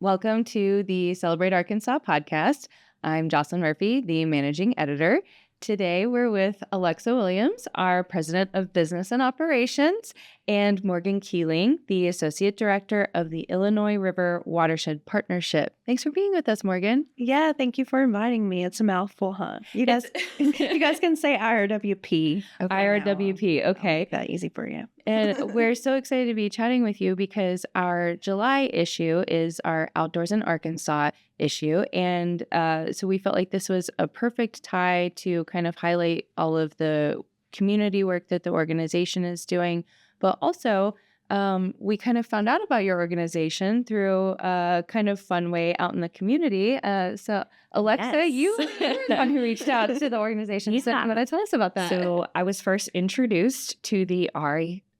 Welcome to the Celebrate Arkansas podcast. I'm Jocelyn Murphy, the managing editor. Today, we're with Alexa Williams, our president of business and operations, and Morgan Keeling, the associate director of the Illinois River Watershed Partnership. Thanks for being with us, Morgan. Yeah, thank you for inviting me. It's a mouthful, huh? You guys can say IRWP. IRWP, I'll okay. make that easy for you. And we're so excited to be chatting with you because our July issue is our Outdoors in Arkansas issue. And so we felt like this was a perfect tie to kind of highlight all of the community work that the organization is doing. But also, we kind of found out about your organization through a kind of fun way out in the community. So Alexa, you were the one who reached out to the organization. Yeah. So you want to tell us about that? So I was first introduced to the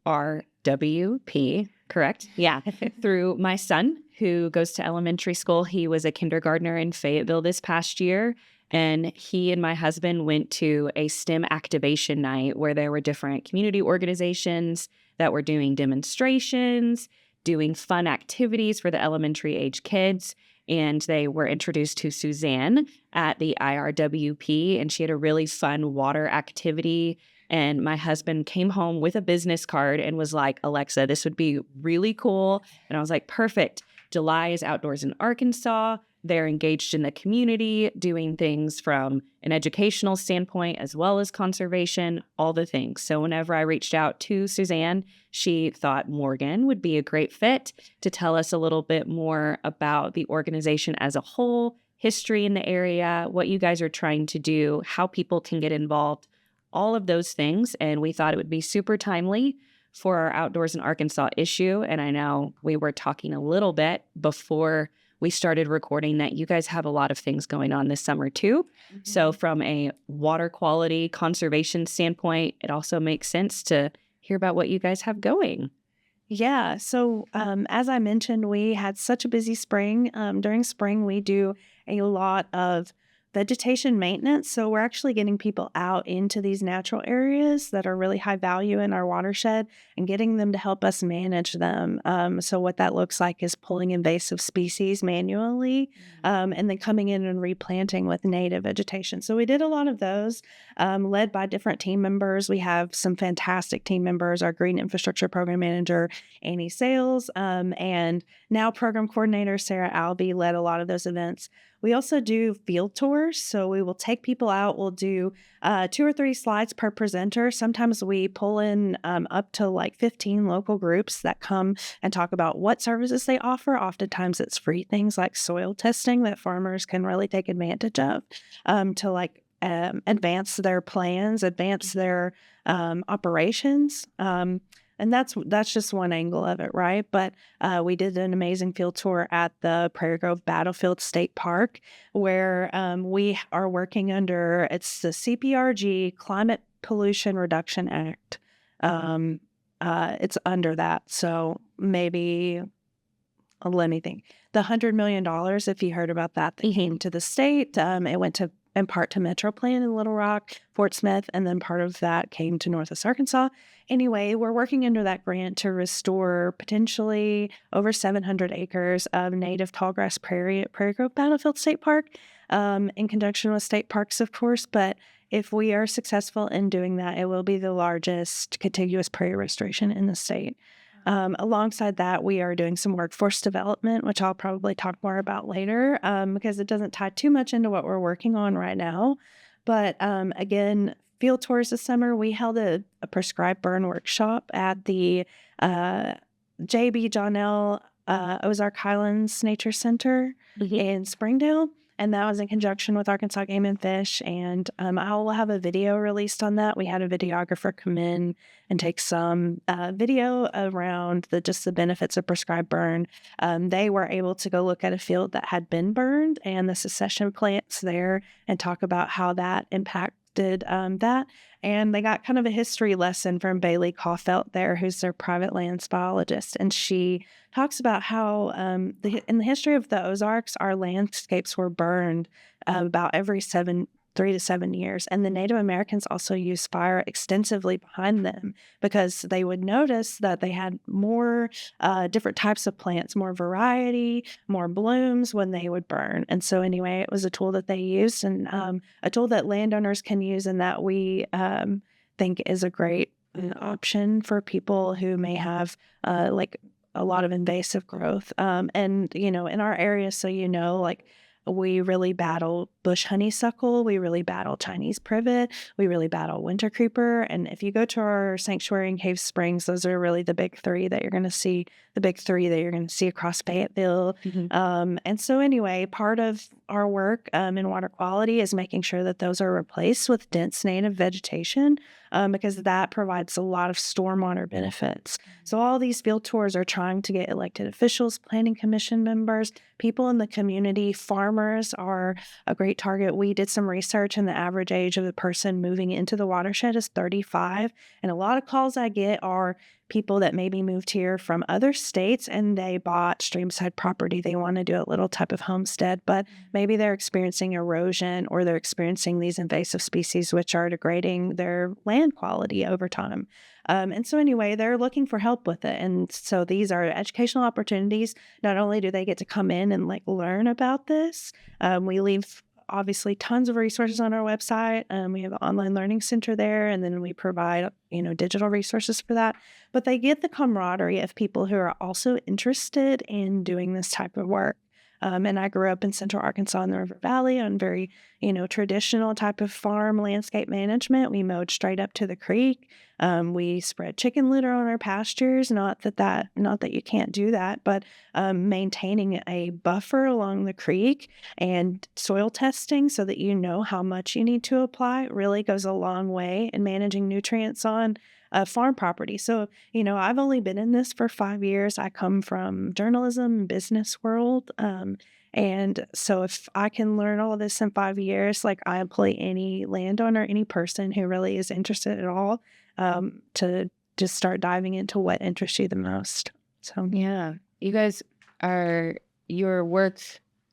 IRWP, correct? Yeah, through my son who goes to elementary school. He was a kindergartner in Fayetteville this past year. And he and my husband went to a STEM activation night where there were different community organizations that were doing demonstrations, doing fun activities for the elementary age kids. And they were introduced to Suzanne at the IRWP, and she had a really fun water activity. And my husband came home with a business card and was like, Alexa, this would be really cool. And I was like, perfect. July is Outdoors in Arkansas. They're engaged in the community, doing things from an educational standpoint as well as conservation, all the things. So whenever I reached out to Suzanne, she thought Morgan would be a great fit to tell us a little bit more about the organization as a whole, history in the area, what you guys are trying to do, how people can get involved, all of those things. And we thought it would be super timely for our Outdoors in Arkansas issue. And I know we were talking a little bit before we started recording that you guys have a lot of things going on this summer too. Mm-hmm. So from a water quality conservation standpoint, it also makes sense to hear about what you guys have going. Yeah. So as I mentioned, we had such a busy spring. During spring, we do a lot of vegetation maintenance. So we're actually getting people out into these natural areas that are really high value in our watershed and getting them to help us manage them. So what that looks like is pulling invasive species manually and then coming in and replanting with native vegetation. So we did a lot of those led by different team members. We have some fantastic team members, our Green Infrastructure Program Manager, Annie Sales, and now Program Coordinator, Sarah Albee, led a lot of those events. We also do field tours, so we will take people out. We'll do 2 or 3 slides per presenter. Sometimes we pull in up to like 15 local groups that come and talk about what services they offer. Oftentimes it's free things like soil testing that farmers can really take advantage of to advance their plans, advance their operations. And that's just one angle of it, right? But we did an amazing field tour at the Prairie Grove Battlefield State Park, where we are working under, it's the CPRG, Climate Pollution Reduction Act. It's under that. So maybe, let me think. The $100 million, if you heard about that came to the state, it went to in part to Metro Plan in Little Rock, Fort Smith, and then part of that came to Northwest Arkansas. Anyway, we're working under that grant to restore potentially over 700 acres of native tallgrass prairie at Prairie Grove Battlefield State Park, in conjunction with state parks, of course. But if we are successful in doing that, it will be the largest contiguous prairie restoration in the state. Alongside that, we are doing some workforce development, which I'll probably talk more about later because it doesn't tie too much into what we're working on right now. But again, field tours this summer, we held a prescribed burn workshop at the J.B. Johnell Ozark Highlands Nature Center in Springdale. And that was in conjunction with Arkansas Game and Fish. And I will have a video released on that. We had a videographer come in and take some video around just the benefits of prescribed burn. They were able to go look at a field that had been burned and the succession plants there and talk about how that impacted that. And they got kind of a history lesson from Bailey Caulfield there, who's their private lands biologist. And she talks about how in the history of the Ozarks, our landscapes were burned about every 7 3 to 7 years. And the Native Americans also used fire extensively behind them because they would notice that they had more different types of plants, more variety, more blooms when they would burn. And so anyway, it was a tool that they used, and a tool that landowners can use, and that we think is a great option for people who may have like a lot of invasive growth. And, in our area, so like we really battle bush honeysuckle, we really battle Chinese privet, we really battle winter creeper. And if you go to our sanctuary in Cave Springs, those are really the big three that you're going to see, across Fayetteville. And so anyway, part of our work in water quality is making sure that those are replaced with dense native vegetation, because that provides a lot of stormwater benefits. So all these field tours are trying to get elected officials, planning commission members, people in the community. Farmers are a great target. We did some research, and the average age of the person moving into the watershed is 35. And a lot of calls I get are people that maybe moved here from other states and they bought streamside property. They want to do a little type of homestead, but maybe they're experiencing erosion, or they're experiencing these invasive species which are degrading their land quality over time. And so anyway, they're looking for help with it. And so these are educational opportunities. Not only do they get to come in and learn about this, we leave obviously tons of resources on our website. We have an online learning center there, and then we provide, digital resources for that. But they get the camaraderie of people who are also interested in doing this type of work. And I grew up in Central Arkansas in the River Valley on very, traditional type of farm landscape management. We mowed straight up to the creek. We spread chicken litter on our pastures. Not that you can't do that, but maintaining a buffer along the creek and soil testing so that you know how much you need to apply really goes a long way in managing nutrients on farm property. So, I've only been in this for 5 years. I come from journalism and business world. And so if I can learn all of this in 5 years, I employ any landowner, any person who really is interested at all, to just start diving into what interests you the most. So, yeah, you guys your work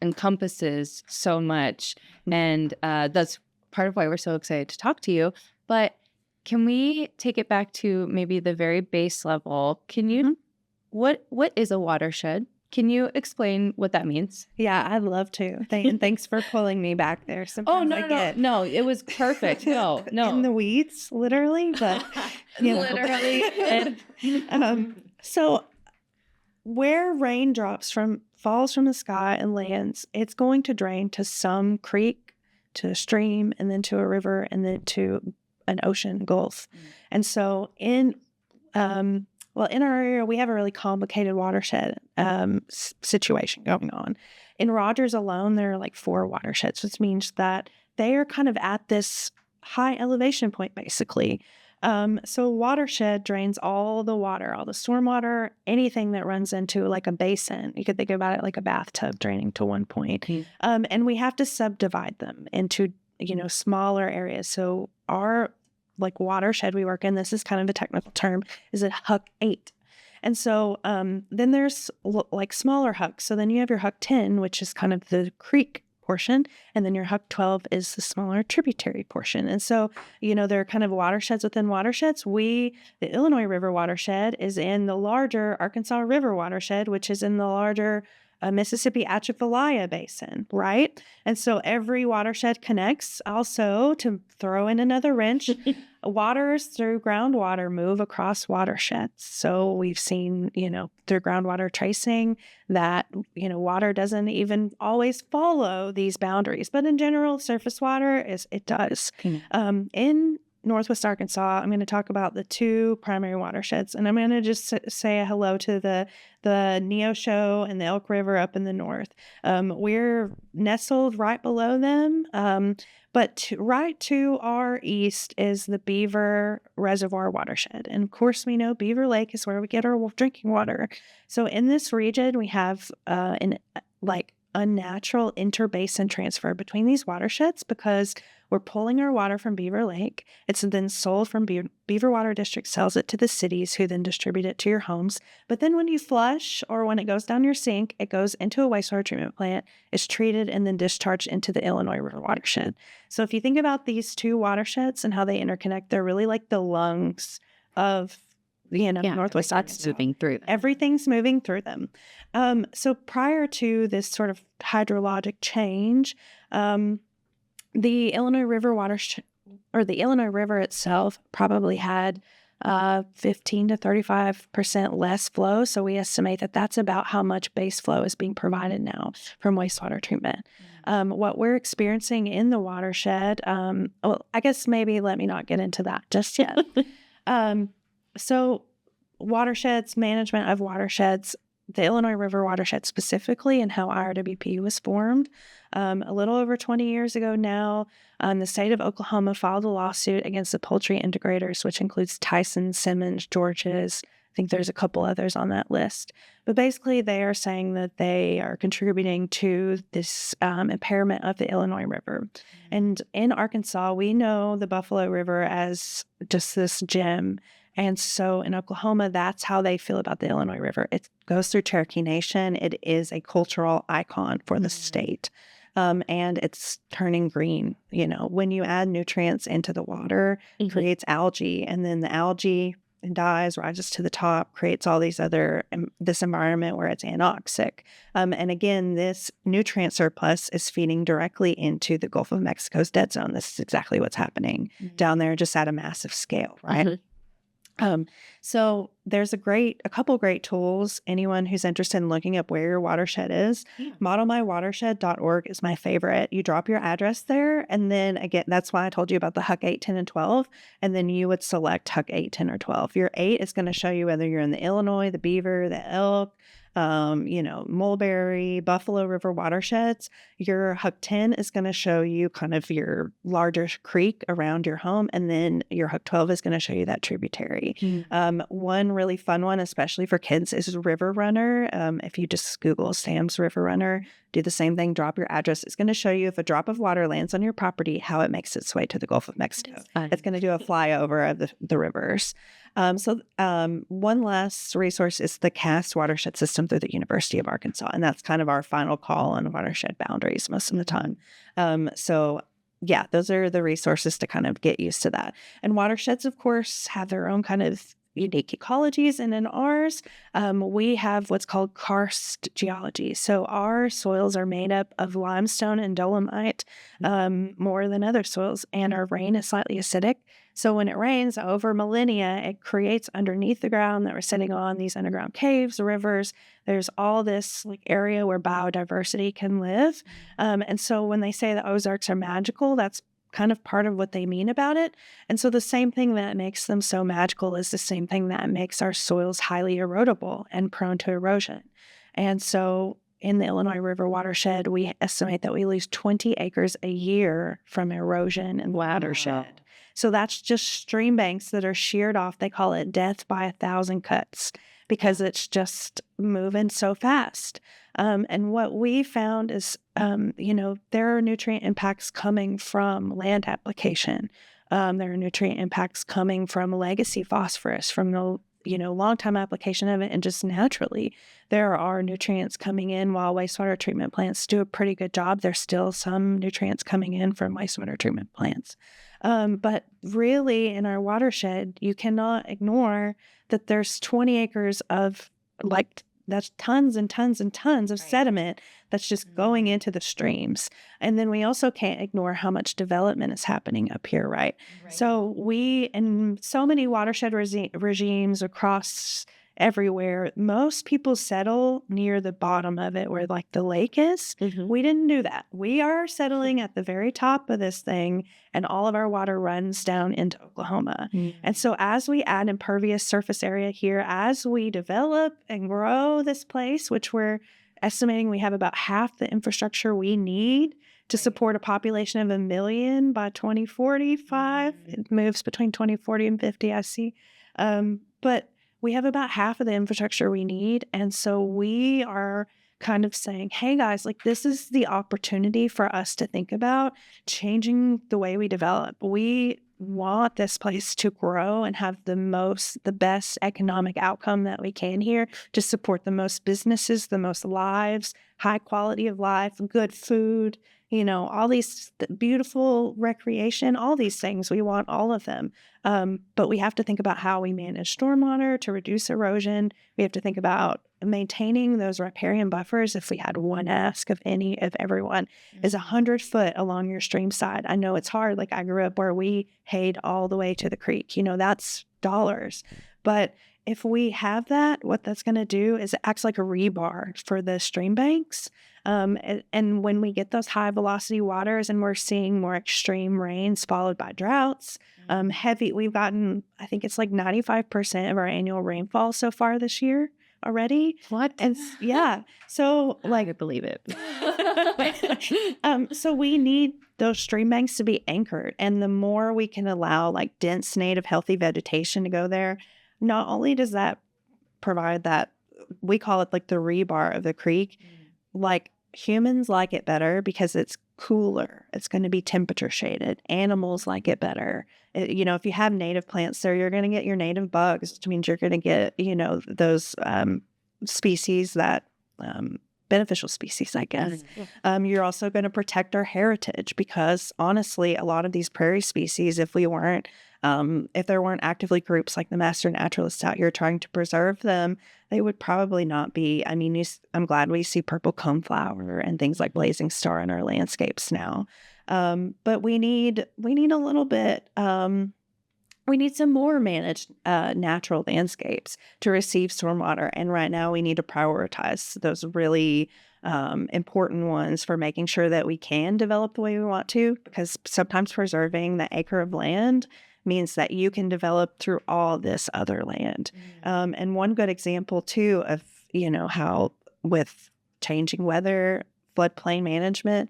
encompasses so much. And that's part of why we're so excited to talk to you. But can we take it back to maybe the very base level? Can you, what is a watershed? Can you explain what that means? Yeah, I'd love to. And thanks for pulling me back there. Sometimes No, it was perfect. No. In the weeds, literally, but literally. So where rain falls from the sky and lands, it's going to drain to some creek, to a stream, and then to a river, and then to an ocean gulf. And so in our area, we have a really complicated watershed situation going on. In Rogers alone, there are 4 watersheds, which means that they are kind of at this high elevation point, basically. So watershed drains all the water, all the stormwater, anything that runs into a basin. You could think about it like a bathtub draining to one point. And we have to subdivide them into smaller areas. So our watershed we work in, this is kind of a technical term, is a Huck 8. And so then there's smaller Hucks. So then you have your Huck 10, which is kind of the creek portion, and then your Huck 12 is the smaller tributary portion. And so, there are kind of watersheds within watersheds. The Illinois River Watershed is in the larger Arkansas River Watershed, which is in the larger Mississippi Atchafalaya Basin, right? And so every watershed connects. Also, to throw in another wrench, waters through groundwater move across watersheds. So we've seen, through groundwater tracing that, water doesn't even always follow these boundaries. But in general, surface water, it does. In Northwest Arkansas, I'm going to talk about the 2 primary watersheds, and I'm going to just say a hello to the Neosho and the Elk River up in the north. We're nestled right below them, but right to our east is the Beaver Reservoir Watershed. And of course, we know Beaver Lake is where we get our drinking water. So in this region, we have unnatural interbasin transfer between these watersheds because we're pulling our water from Beaver Lake. It's then sold from Beaver Water District, sells it to the cities who then distribute it to your homes. But then when you flush or when it goes down your sink, it goes into a wastewater treatment plant, is treated, and then discharged into the Illinois River Watershed. So if you think about these two watersheds and how they interconnect, they're really like the lungs of Northwest Arkansas. Moving through. Everything's moving through them. So prior to this sort of hydrologic change, the Illinois River watershed, or the Illinois River itself, probably had 15 to 35% less flow. So we estimate that that's about how much base flow is being provided now from wastewater treatment. What we're experiencing in the watershed, well, I guess maybe let me not get into that just yet. So watersheds, management of watersheds, the Illinois River Watershed specifically, and how IRWP was formed. A little over 20 years ago now, the state of Oklahoma filed a lawsuit against the poultry integrators, which includes Tyson, Simmons, George's. I think there's a couple others on that list. But basically, they are saying that they are contributing to this impairment of the Illinois River. And in Arkansas, we know the Buffalo River as just this gem. And so in Oklahoma, that's how they feel about the Illinois River. It goes through Cherokee Nation. It is a cultural icon for the state. And it's turning green. When you add nutrients into the water, it creates algae. And then the algae dies, rises to the top, creates all these other, this environment where it's anoxic. And again, this nutrient surplus is feeding directly into the Gulf of Mexico's dead zone. This is exactly what's happening down there, just at a massive scale, right? So there's a couple great tools. Anyone who's interested in looking up where your watershed is, modelmywatershed.org is my favorite. You drop your address there, and then again, that's why I told you about the HUC 8, 10, and 12, and then you would select HUC 8, 10, or 12. Your 8 is going to show you whether you're in the Illinois, the Beaver, the Elk, Mulberry, Buffalo River watersheds. Your HUC 10 is going to show you kind of your larger creek around your home, and then your HUC 12 is going to show you that tributary. One really fun one, especially for kids, is River Runner. If you just Google Sam's River Runner, do the same thing, drop your address. It's going to show you if a drop of water lands on your property, how it makes its way to the Gulf of Mexico. It's going to do a flyover of the rivers. One last resource is the CAST watershed system through the University of Arkansas. And that's kind of our final call on watershed boundaries most of the time. Those are the resources to kind of get used to that. And watersheds, of course, have their own kind of unique ecologies. And in ours, we have what's called karst geology. So our soils are made up of limestone and dolomite more than other soils, and our rain is slightly acidic. So when it rains over millennia, it creates underneath the ground that we're sitting on, these underground caves, rivers. There's all this area where biodiversity can live. And so when they say the Ozarks are magical, that's kind of part of what they mean about it. And so the same thing that makes them so magical is the same thing that makes our soils highly erodible and prone to erosion. And so in the Illinois River watershed, we estimate that we lose 20 acres a year from erosion in the watershed. So that's just stream banks that are sheared off. They call it death by 1,000 cuts because it's just moving so fast. And what we found is, there are nutrient impacts coming from land application. There are nutrient impacts coming from legacy phosphorus, from the long time application of it, and just naturally there are nutrients coming in. While wastewater treatment plants do a pretty good job, there's still some nutrients coming in from wastewater treatment plants. But really in our watershed, you cannot ignore that there's 20 acres of that's tons and tons and tons of sediment that's just going into the streams. And then we also can't ignore how much development is happening up here, right? So we, in so many watershed regimes across everywhere, most people settle near the bottom of it where the lake is. We didn't do that. We are settling at the very top of this thing, and all of our water runs down into Oklahoma. And so as we add impervious surface area here, as we develop and grow this place, which we're estimating we have about half the infrastructure we need to support a population of 1 million by 2045. It moves between 2040 and 50, I see. But we have about half of the infrastructure we need. And so we are kind of saying, hey guys, like this is the opportunity for us to think about changing the way we develop. We want this place to grow and have the best economic outcome that we can here to support the most businesses, the most lives, high quality of life, good food, all these beautiful recreation, all these things. We want all of them. But we have to think about how we manage stormwater to reduce erosion. We have to think about maintaining those riparian buffers. If we had one ask of everyone, is 100 foot along your stream side. I know it's hard. Like I grew up where we hayed all the way to the creek. That's dollars. But if we have that, what that's going to do is it acts like a rebar for the stream banks. And when we get those high velocity waters and we're seeing more extreme rains followed by droughts, we've gotten, I think it's like 95% of our annual rainfall so far this year already. What? And yeah, so like, I believe it. so we need those stream banks to be anchored. And the more we can allow like dense native healthy vegetation to go there, not only does that provide that, we call it like the rebar of the creek, like humans like it better because it's cooler. It's going to be temperature shaded. Animals like it better. If you have native plants there, you're going to get your native bugs, which means you're going to get, those species that, beneficial species, I guess. You're also going to protect our heritage because honestly, a lot of these prairie species, if there weren't actively groups like the master naturalists out here trying to preserve them, they would probably not be. I mean, I'm glad we see purple coneflower and things like blazing star in our landscapes now. But we need a little bit, we need some more managed natural landscapes to receive stormwater. And right now we need to prioritize those really important ones for making sure that we can develop the way we want to, because sometimes preserving the acre of land means that you can develop through all this other land. And one good example too of, how with changing weather, floodplain management,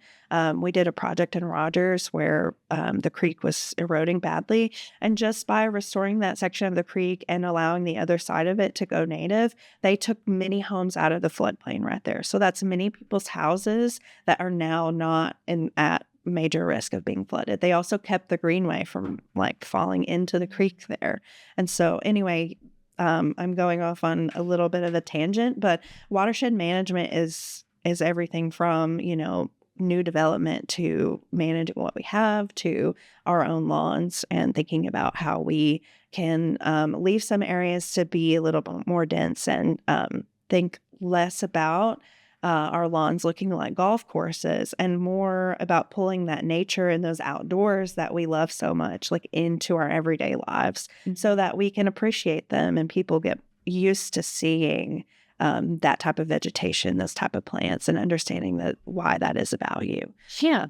we did a project in Rogers where the creek was eroding badly. And just by restoring that section of the creek and allowing the other side of it to go native, they took many homes out of the floodplain right there. So that's many people's houses that are now not at major risk of being flooded. They also kept the greenway from like falling into the creek there. And so anyway, I'm going off on a little bit of a tangent, but watershed management is everything from, new development to managing what we have to our own lawns and thinking about how we can leave some areas to be a little bit more dense and think less about our lawns looking like golf courses and more about pulling that nature and those outdoors that we love so much like into our everyday lives so that we can appreciate them and people get used to seeing that type of vegetation, those type of plants, and understanding why that is a value. Yeah.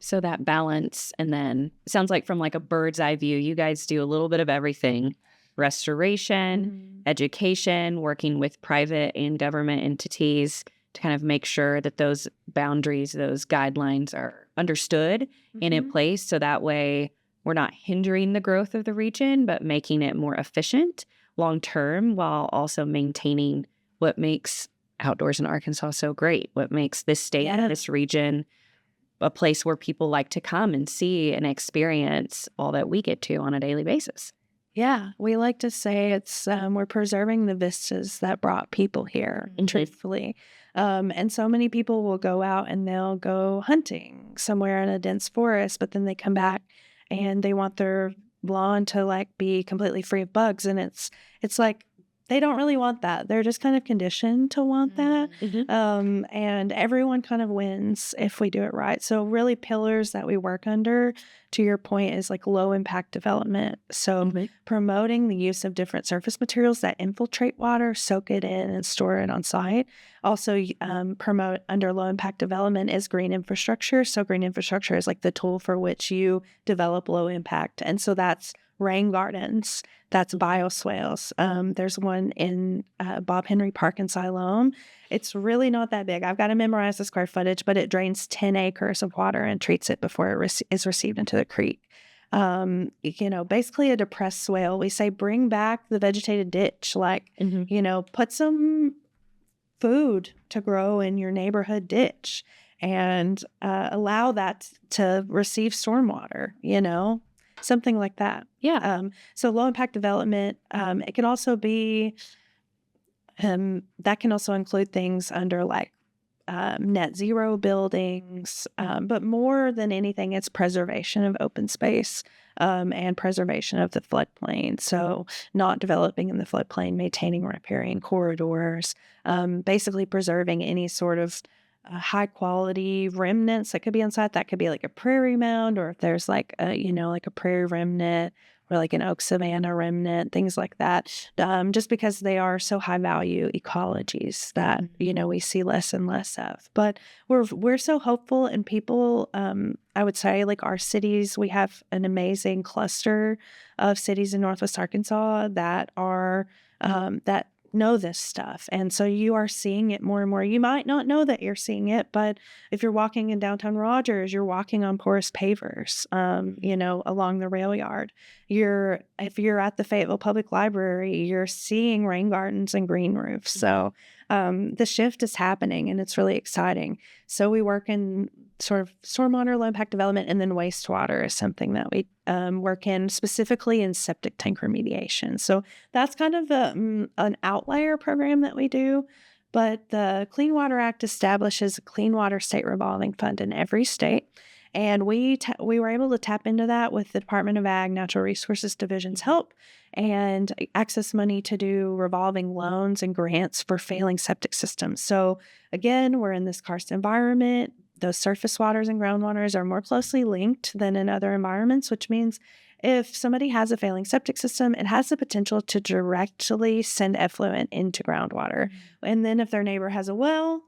So that balance, and then it sounds like from like a bird's eye view, you guys do a little bit of everything: restoration, education, working with private and government entities to kind of make sure that those boundaries, those guidelines are understood and in place. So that way we're not hindering the growth of the region, but making it more efficient long-term while also maintaining what makes outdoors in Arkansas so great, what makes this state and this region a place where people like to come and see and experience all that we get to on a daily basis. Yeah, we like to say it's we're preserving the vistas that brought people here, truthfully. And so many people will go out and they'll go hunting somewhere in a dense forest, but then they come back and they want their lawn to like be completely free of bugs. And it's like, they don't really want that. They're just kind of conditioned to want that. And everyone kind of wins if we do it right. So really pillars that we work under, to your point, is like low impact development. So promoting the use of different surface materials that infiltrate water, soak it in and store it on site. Also promote under low impact development is green infrastructure. So green infrastructure is like the tool for which you develop low impact. And so that's rain gardens, that's bioswales. There's one in Bob Henry Park in Siloam. It's really not that big. I've got to memorize the square footage, but it drains 10 acres of water and treats it before it is received into the creek. Basically a depressed swale. We say bring back the vegetated ditch, put some food to grow in your neighborhood ditch and allow that to receive stormwater, something like that. Yeah. So low impact development, it can also be, that can also include things under like net zero buildings, but more than anything, it's preservation of open space and preservation of the floodplain. So not developing in the floodplain, maintaining, repairing corridors, basically preserving any sort of high quality remnants that could be inside. That could be like a prairie mound, or if there's like like a prairie remnant or like an oak savanna remnant, things like that. Just because they are so high value ecologies that we see less and less of. But we're so hopeful, and people. I would say like our cities, we have an amazing cluster of cities in Northwest Arkansas that are that know this stuff. And so you are seeing it more and more. You might not know that you're seeing it, but if you're walking in downtown Rogers, you're walking on porous pavers, along the rail yard. If you're at the Fayetteville Public Library, you're seeing rain gardens and green roofs. So the shift is happening, and it's really exciting. So we work in sort of stormwater, low impact development, and then wastewater is something that we work in, specifically in septic tank remediation. So that's kind of an outlier program that we do. But the Clean Water Act establishes a Clean Water State Revolving Fund in every state. And we were able to tap into that with the Department of Ag Natural Resources Division's help and access money to do revolving loans and grants for failing septic systems. So again, we're in this karst environment. Those surface waters and groundwaters are more closely linked than in other environments, which means if somebody has a failing septic system, it has the potential to directly send effluent into groundwater. And then if their neighbor has a well,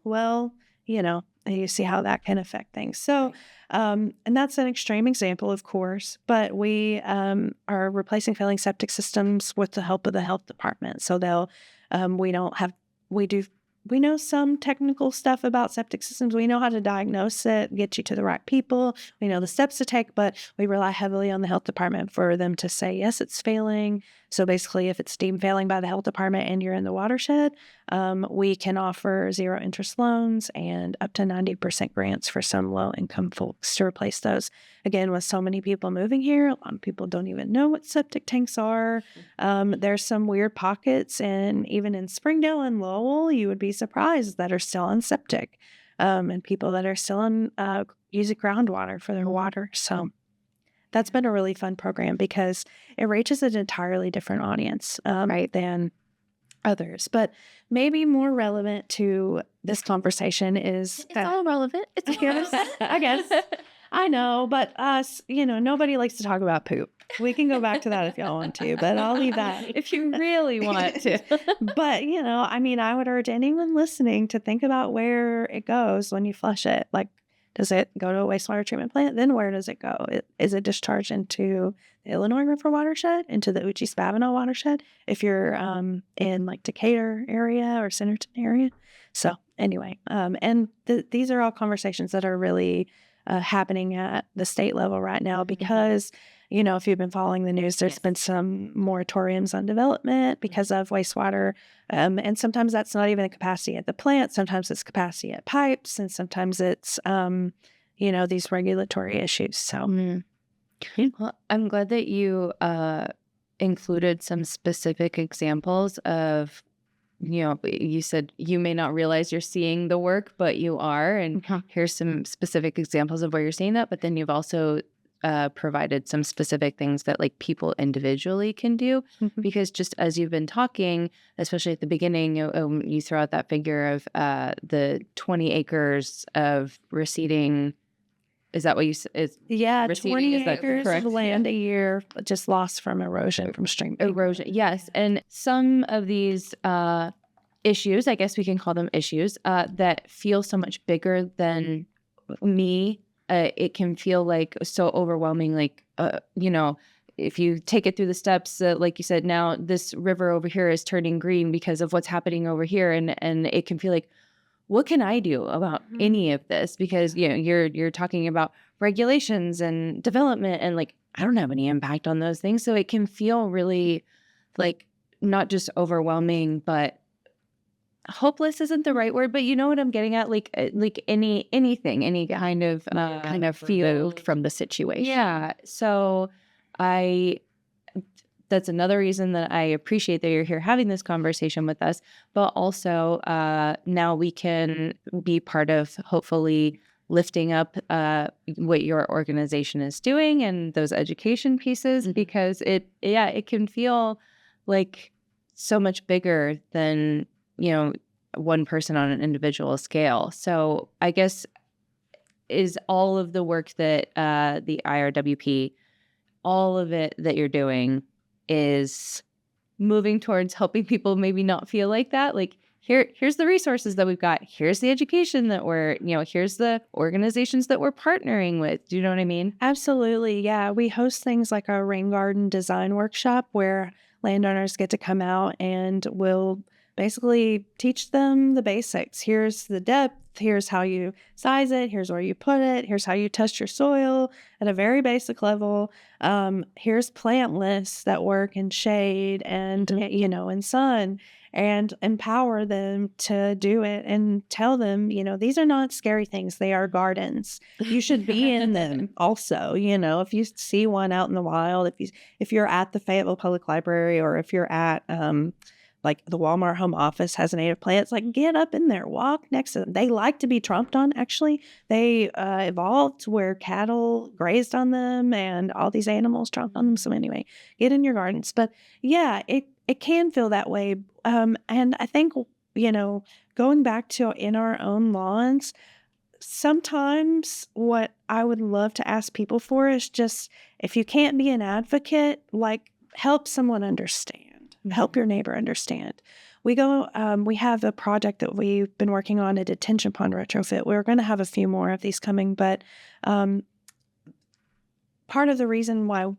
you see how that can affect things. So, and that's an extreme example, of course, but we are replacing failing septic systems with the help of the health department. So we know some technical stuff about septic systems. We know how to diagnose it, get you to the right people. We know the steps to take, but we rely heavily on the health department for them to say, yes, it's failing. So basically, if it's deemed failing by the health department and you're in the watershed, we can offer zero interest loans and up to 90% grants for some low income folks to replace those. Again, with so many people moving here, a lot of people don't even know what septic tanks are. There's some weird pockets, and even in Springdale and Lowell, you would be surprised that are still on septic, and people that are still on using groundwater for their water. So that's been a really fun program because it reaches an entirely different audience than others. But maybe more relevant to this conversation is... It's all relevant. It's I guess. I know, but us, nobody likes to talk about poop. We can go back to that if y'all want to, but I'll leave that. if you really want to. But, I would urge anyone listening to think about where it goes when you flush it. Like, does it go to a wastewater treatment plant? Then where does it go? Is it discharged into the Illinois River Watershed, into the Uchee-Spavinaw Watershed, if you're in like Decatur area or Centerton area? So anyway, and these are all conversations that are really happening at the state level right now because, if you've been following the news, there's been some moratoriums on development because of wastewater. And sometimes that's not even the capacity at the plant. Sometimes it's capacity at pipes, and sometimes it's, these regulatory issues. So, Well, I'm glad that you included some specific examples of, you said you may not realize you're seeing the work, but you are. And here's some specific examples of where you're seeing that. But then you've also provided some specific things that like people individually can do, because just as you've been talking, especially at the beginning, you throw out that figure of the 20 acres of receding. Is that what you said? Yeah, receding, 20 is that acres correct? of land a year just lost from erosion, from stream Erosion, yes. And some of these issues, I guess we can call them issues, that feel so much bigger than me. It can feel like so overwhelming, like, if you take it through the steps, like you said, now this river over here is turning green because of what's happening over here. And it can feel like, what can I do about any of this? Because, you're talking about regulations and development, and like, I don't have any impact on those things. So it can feel really like not just overwhelming, but hopeless isn't the right word, but you know what I'm getting at? Like anything, any kind of Kind of removed from the situation. yeah. So I that's another reason that I appreciate that you're here having this conversation with us, but also now we can be part of hopefully lifting up what your organization is doing and those education pieces, because it can feel like so much bigger than, one person on an individual scale. So I guess is all of the work that the IRWP, all of it that you're doing is moving towards helping people maybe not feel like that. Like here's the resources that we've got. Here's the education that here's the organizations that we're partnering with. Do you know what I mean? Absolutely. Yeah. We host things like our rain garden design workshop where landowners get to come out and we'll basically teach them the basics. Here's the depth. Here's how you size it. Here's where you put it. Here's how you test your soil at a very basic level. Here's plant lists that work in shade and, in sun, and empower them to do it and tell them, these are not scary things. They are gardens. You should be in them also. If you see one out in the wild, if you're at the Fayetteville Public Library, or if you're at like the Walmart home office has native plants, like get up in there, walk next to them. They like to be tromped on. Actually, they evolved where cattle grazed on them and all these animals tromped on them. So anyway, get in your gardens. But yeah, it can feel that way. And I think, going back to in our own lawns, sometimes what I would love to ask people for is just, if you can't be an advocate, like help someone understand, help your neighbor understand. We have a project that we've been working on, a detention pond retrofit. We're going to have a few more of these coming, but part of the reason why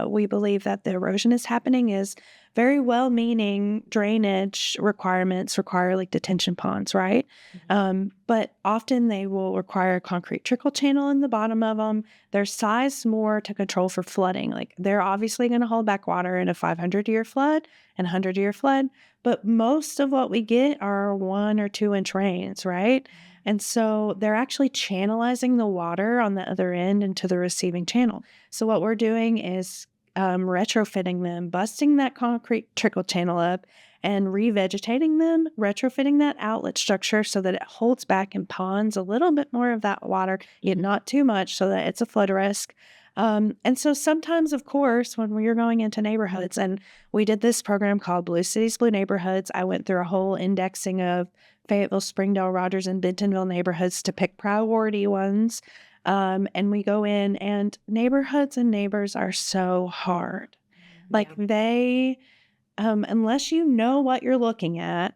we believe that the erosion is happening is very well-meaning drainage requirements require like detention ponds, right? But often they will require a concrete trickle channel in the bottom of them. They're sized more to control for flooding. Like they're obviously going to hold back water in a 500-year flood and 100-year flood, but most of what we get are 1 or 2 inch rains, right? And so they're actually channelizing the water on the other end into the receiving channel. So what we're doing is retrofitting them, busting that concrete trickle channel up and revegetating them, retrofitting that outlet structure so that it holds back in ponds a little bit more of that water, yet not too much so that it's a flood risk. And so sometimes, of course, when we're going into neighborhoods, and we did this program called Blue Cities, Blue Neighborhoods, I went through a whole indexing of Fayetteville, Springdale, Rogers, and Bentonville neighborhoods to pick priority ones. And we go in, and neighborhoods and neighbors are so hard. Like they, unless you know what you're looking at,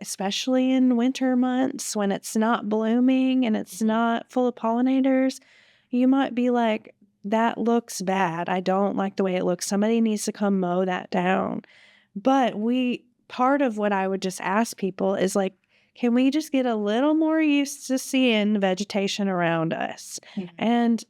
especially in winter months when it's not blooming and it's not full of pollinators, you might be like, that looks bad. I don't like the way it looks. Somebody needs to come mow that down. But part of what I would just ask people is like, can we just get a little more used to seeing vegetation around us? Mm-hmm. And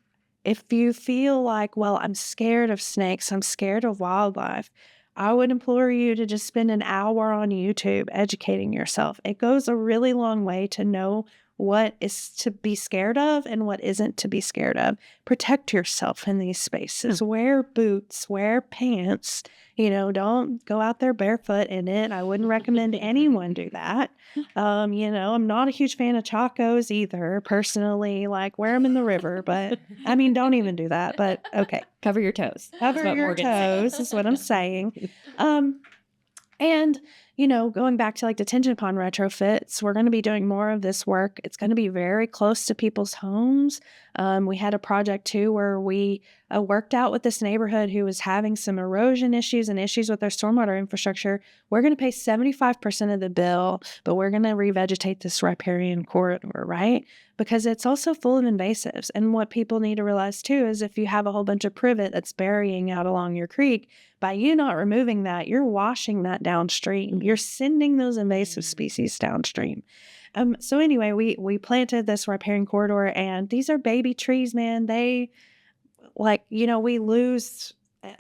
if you feel like, well, I'm scared of snakes, I'm scared of wildlife, I would implore you to just spend an hour on YouTube educating yourself. It goes a really long way to know what is to be scared of and what isn't to be scared of. Protect yourself in these spaces. Wear boots, wear pants. Don't go out there barefoot in it. I wouldn't recommend anyone do that. I'm not a huge fan of chacos either, personally. Like, wear them in the river, but don't even do that. But okay. Cover your toes. Cover your toes is what I'm saying. And, going back to like detention pond retrofits, we're going to be doing more of this work. It's going to be very close to people's homes. We had a project too where we worked out with this neighborhood who was having some erosion issues and issues with their stormwater infrastructure. We're going to pay 75% of the bill, but we're going to revegetate this riparian corridor, right? Because it's also full of invasives. And what people need to realize too is if you have a whole bunch of privet that's burying out along your creek, by you not removing that, you're washing that downstream. You're sending those invasive species downstream. So anyway, we planted this riparian corridor, and these are baby trees, man. They we lose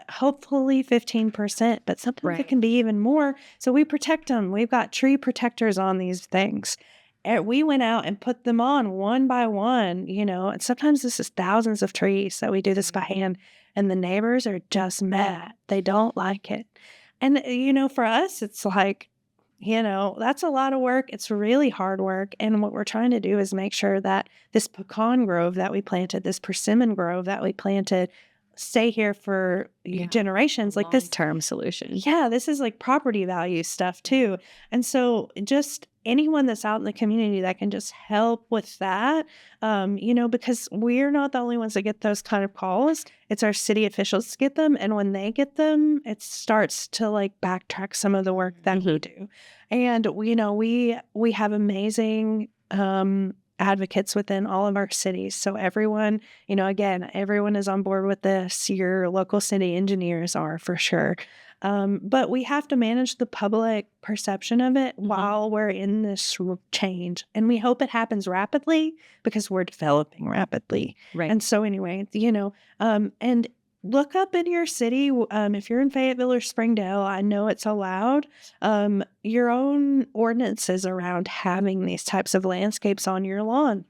hopefully 15%, but sometimes it Right. can be even more. So we protect them. We've got tree protectors on these things. We went out and put them on one by one, and sometimes this is thousands of trees that we do this by hand, and the neighbors are just mad. They don't like it. And, for us, it's like, that's a lot of work. It's really hard work. And what we're trying to do is make sure that this pecan grove that we planted, this persimmon grove that we planted, stay here for generations. Like this term solution. Yeah, this is like property value stuff too. And so just anyone that's out in the community that can just help with that, because we're not the only ones that get those kind of calls. It's our city officials that get them. And when they get them, it starts to like backtrack some of the work that we do. And, we have amazing advocates within all of our cities. So everyone, again, everyone is on board with this. Your local city engineers are for sure. But we have to manage the public perception of it while we're in this change. And we hope it happens rapidly because we're developing rapidly. Right. And so anyway, and look up in your city. If you're in Fayetteville or Springdale, I know it's allowed. Your own ordinances around having these types of landscapes on your lawn.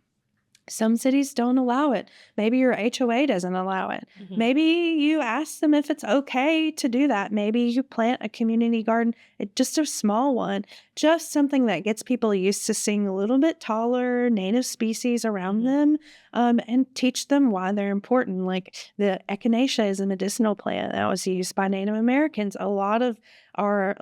Some cities don't allow it. Maybe your HOA doesn't allow it. Maybe you ask them if it's okay to do that. Maybe you plant a community garden, just a small one, just something that gets people used to seeing a little bit taller native species around them, and teach them why they're important. Like the echinacea is a medicinal plant that was used by Native Americans. A lot of our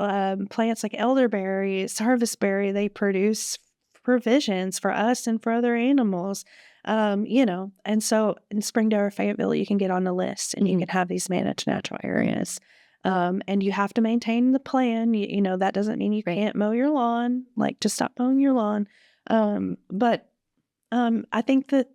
plants like elderberry, harvestberry, they produce provisions for us and for other animals, and so in Springdale or Fayetteville, you can get on the list and you can have these managed natural areas. And you have to maintain the plan. That doesn't mean you can't mow your lawn, like just stop mowing your lawn. But I think that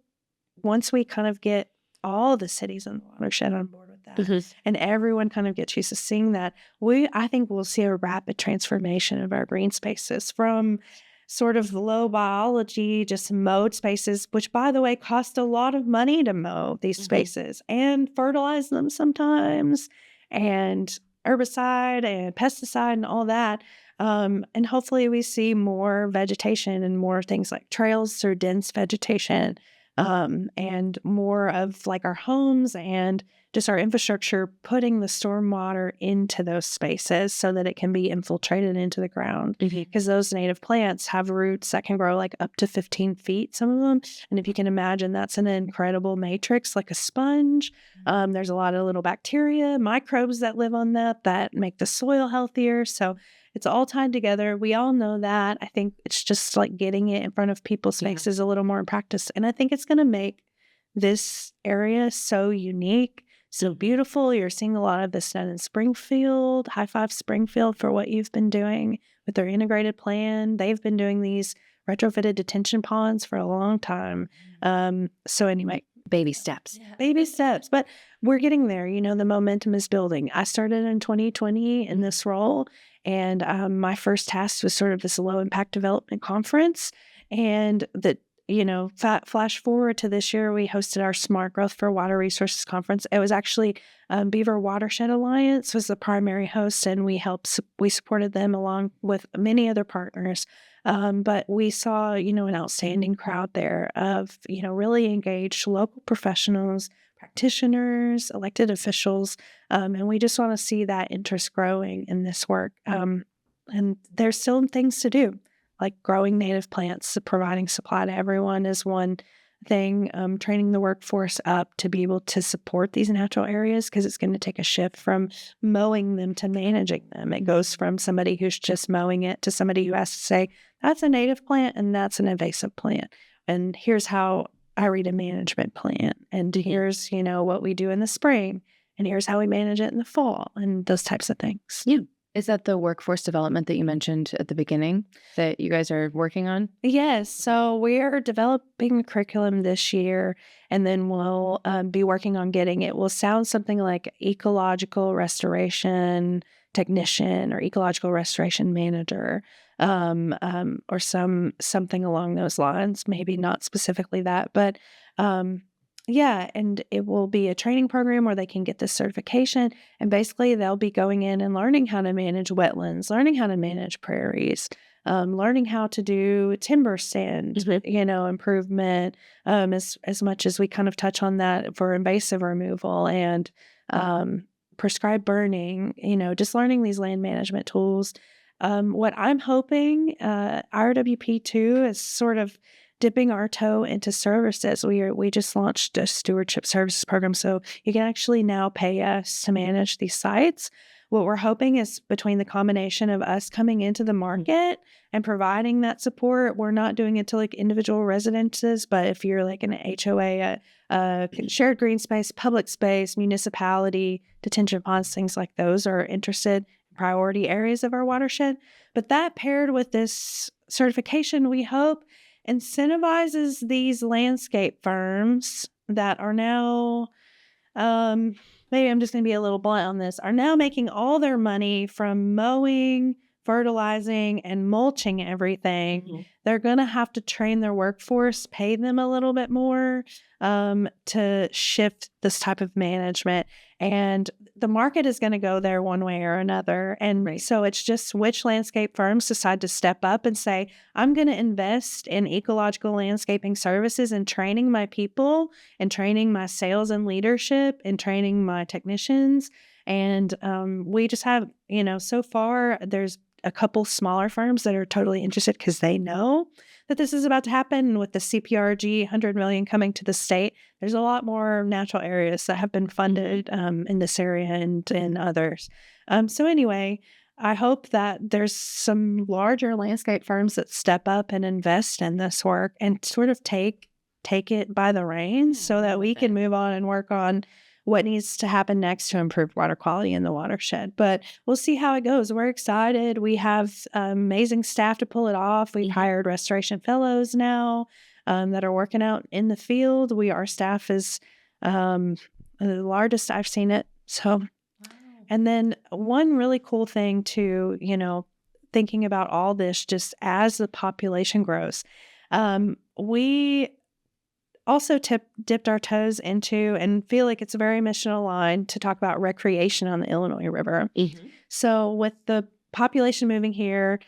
once we kind of get all the cities in the watershed on board with that, and everyone kind of gets used to seeing that, I think we'll see a rapid transformation of our green spaces from sort of low biology, just mowed spaces, which by the way, cost a lot of money to mow these spaces and fertilize them sometimes, and herbicide and pesticide and all that. And hopefully we see more vegetation and more things like trails or dense vegetation, and more of like our homes and just our infrastructure putting the stormwater into those spaces so that it can be infiltrated into the ground. Because those native plants have roots that can grow like up to 15 feet, some of them. And if you can imagine, that's an incredible matrix, like a sponge. There's a lot of little bacteria, microbes that live on that make the soil healthier. So it's all tied together. We all know that. I think it's just like getting it in front of people's faces a little more in practice. And I think it's going to make this area so unique, so beautiful. You're seeing a lot of this done in Springfield. High five Springfield for what you've been doing with their integrated plan. They've been doing these retrofitted detention ponds for a long time. So anyway, baby steps. Baby steps. But we're getting there. The momentum is building. I started in 2020 in this role, and my first task was sort of this low impact development conference. And flash forward to this year, we hosted our Smart Growth for Water Resources Conference. It was actually Beaver Watershed Alliance was the primary host, and we supported them along with many other partners. But we saw, an outstanding crowd there of, really engaged local professionals, practitioners, elected officials. And we just want to see that interest growing in this work. And there's still things to do, like growing native plants, providing supply to everyone is one thing, training the workforce up to be able to support these natural areas, because it's going to take a shift from mowing them to managing them. It goes from somebody who's just mowing it to somebody who has to say, that's a native plant and that's an invasive plant. And here's how I read a management plan. And here's, what we do in the spring. And here's how we manage it in the fall, and those types of things. Yeah. Is that the workforce development that you mentioned at the beginning that you guys are working on? Yes. So we're developing a curriculum this year, and then we'll be working on getting it. Will sound something like ecological restoration technician or ecological restoration manager, or something along those lines. Maybe not specifically that, but Yeah, and it will be a training program where they can get this certification, and basically they'll be going in and learning how to manage wetlands, learning how to manage prairies, learning how to do timber stand, improvement, as much as we kind of touch on that for invasive removal and prescribed burning, just learning these land management tools. What I'm hoping, IRWP too, is sort of dipping our toe into services. We just launched a stewardship services program, so you can actually now pay us to manage these sites. What we're hoping is between the combination of us coming into the market and providing that support, we're not doing it to like individual residences, but if you're like an HOA, a shared green space, public space, municipality, detention ponds, things like those are interested in priority areas of our watershed. But that paired with this certification, we hope incentivizes these landscape firms that are now, maybe I'm just going to be a little blunt on this, are now making all their money from mowing, fertilizing, and mulching everything. They're going to have to train their workforce, pay them a little bit more to shift this type of management. And the market is going to go there one way or another. And so it's just which landscape firms decide to step up and say, I'm going to invest in ecological landscaping services and training my people and training my sales and leadership and training my technicians. And we just have, so far there's a couple smaller firms that are totally interested because they know that this is about to happen. And with the CPRG 100 million coming to the state, there's a lot more natural areas that have been funded in this area and in others. So anyway, I hope that there's some larger landscape firms that step up and invest in this work and sort of take it by the reins so that we can move on and work on what needs to happen next to improve water quality in the watershed. But we'll see how it goes. We're excited. We have amazing staff to pull it off. We've hired restoration fellows now that are working out in the field. Our staff is the largest I've seen it. So, and then one really cool thing to, thinking about all this just as the population grows, we also dipped our toes into and feel like it's very mission aligned to talk about recreation on the Illinois River. So with the population moving here,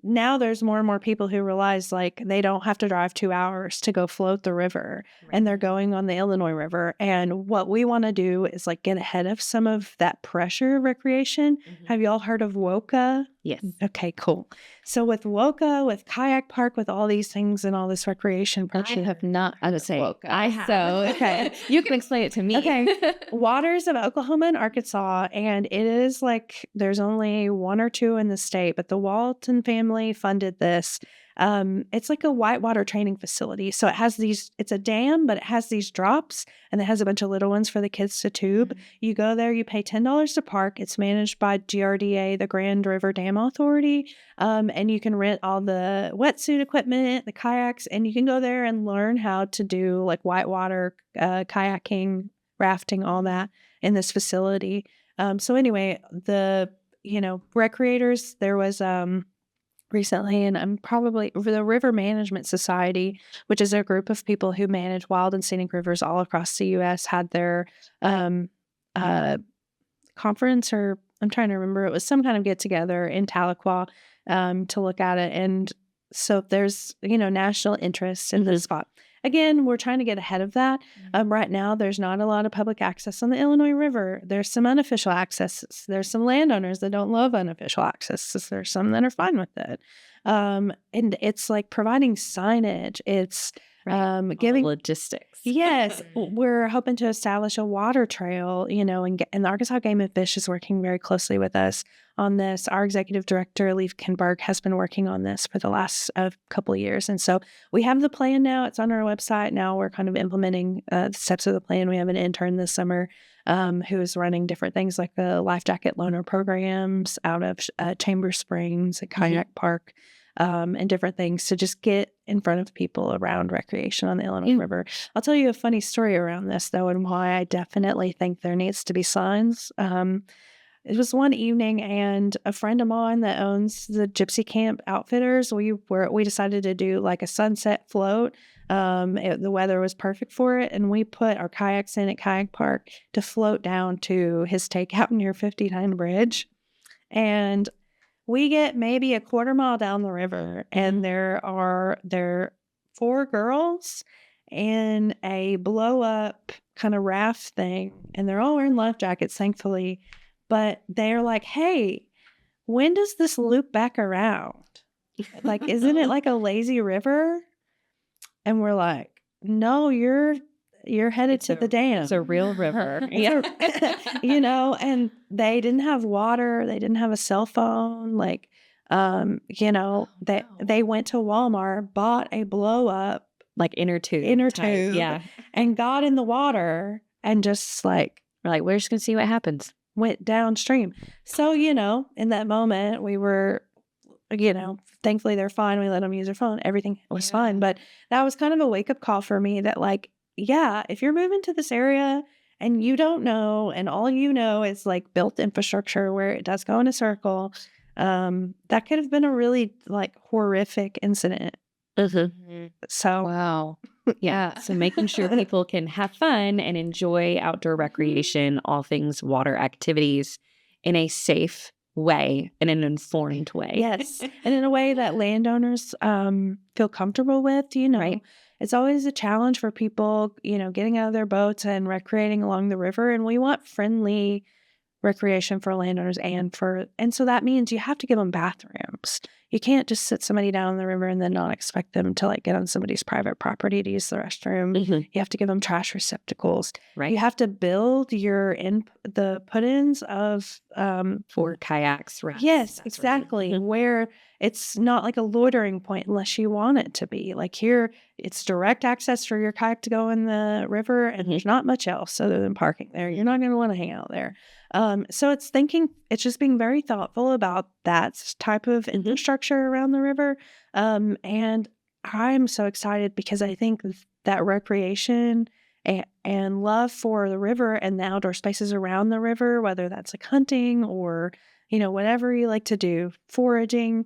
now there's more and more people who realize like they don't have to drive 2 hours to go float the river and they're going on the Illinois River. And what we want to do is like get ahead of some of that pressure of recreation. Have you all heard of WOCA? Yes. Okay, cool. So with WOCA, with Kayak Park, with all these things and all this recreation pressure. I have not. I would say WOCA, I have. So okay, you can explain it to me. Okay. Waters of Oklahoma and Arkansas, and it is like there's only one or two in the state, but the Walton family funded this. It's like a whitewater training facility. So it's a dam, but it has these drops and it has a bunch of little ones for the kids to tube. You go there, you pay $10 to park. It's managed by GRDA, the Grand River Dam Authority. And you can rent all the wetsuit equipment, the kayaks, and you can go there and learn how to do like whitewater kayaking, rafting, all that in this facility. So anyway, the recreators, there was recently, and I'm probably the River Management Society, which is a group of people who manage wild and scenic rivers all across the U.S., had their conference, or I'm trying to remember, it was some kind of get together in Tahlequah to look at it. And so there's national interest in this spot. Again, we're trying to get ahead of that. Right now, there's not a lot of public access on the Illinois River. There's some unofficial accesses. There's some landowners that don't love unofficial accesses. There's some that are fine with it. And it's like providing signage. It's giving logistics. Yes, we're hoping to establish a water trail, and the Arkansas Game and Fish is working very closely with us on this. Our executive director, Leif Kinberg, has been working on this for the last couple of years. And so we have the plan now. It's on our website. Now we're kind of implementing the steps of the plan. We have an intern this summer who is running different things like the life jacket loaner programs out of Chamber Springs, a kayak park. And different things to just get in front of people around recreation on the Illinois River. I'll tell you a funny story around this, though, and why I definitely think there needs to be signs. it was one evening, and a friend of mine that owns the Gypsy Camp Outfitters, we decided to do like a sunset float. The weather was perfect for it, and we put our kayaks in at Kayak Park to float down to his takeout near 59 Bridge. And we get maybe a quarter mile down the river, and there are 4 girls in a blow up kind of raft thing, and they're all wearing life jackets, thankfully. But they're like, "Hey, when does this loop back around? Like, isn't it like a lazy river?" And we're like, "No, you're headed to the dam. It's a real river. And they didn't have water. They didn't have a cell phone. Like, they went to Walmart, bought a blow up Like inner tube. tube, Yeah. and got in the water and just like We're like, we're just going to see what happens. went downstream. So, in that moment we were, thankfully they're fine. We let them use their phone. Everything was fine. But that was kind of a wake up call for me that like, yeah, if you're moving to this area and you don't know, and all you know is like built infrastructure where it does go in a circle, that could have been a really like horrific incident. So, Wow. Yeah. So making sure people can have fun and enjoy outdoor recreation, all things water activities in a safe way, in an informed way. yes. And in a way that landowners feel comfortable with, Right. It's always a challenge for people, getting out of their boats and recreating along the river. And we want friendly recreation for landowners and so that means you have to give them bathrooms. You can't just sit somebody down in the river and then not expect them to like get on somebody's private property to use the restroom. You have to give them trash receptacles. Right. You have to build the put-ins of For kayaks, rafts. yes, that sort of thing. exactly, where it's not like a loitering point unless you want it to be. Like here, it's direct access for your kayak to go in the river, and there's not much else other than parking there. You're not going to want to hang out there. So it's just being very thoughtful about that type of infrastructure around the river. And I'm so excited because I think that recreation and love for the river and the outdoor spaces around the river, whether that's like hunting or, whatever you like to do, foraging,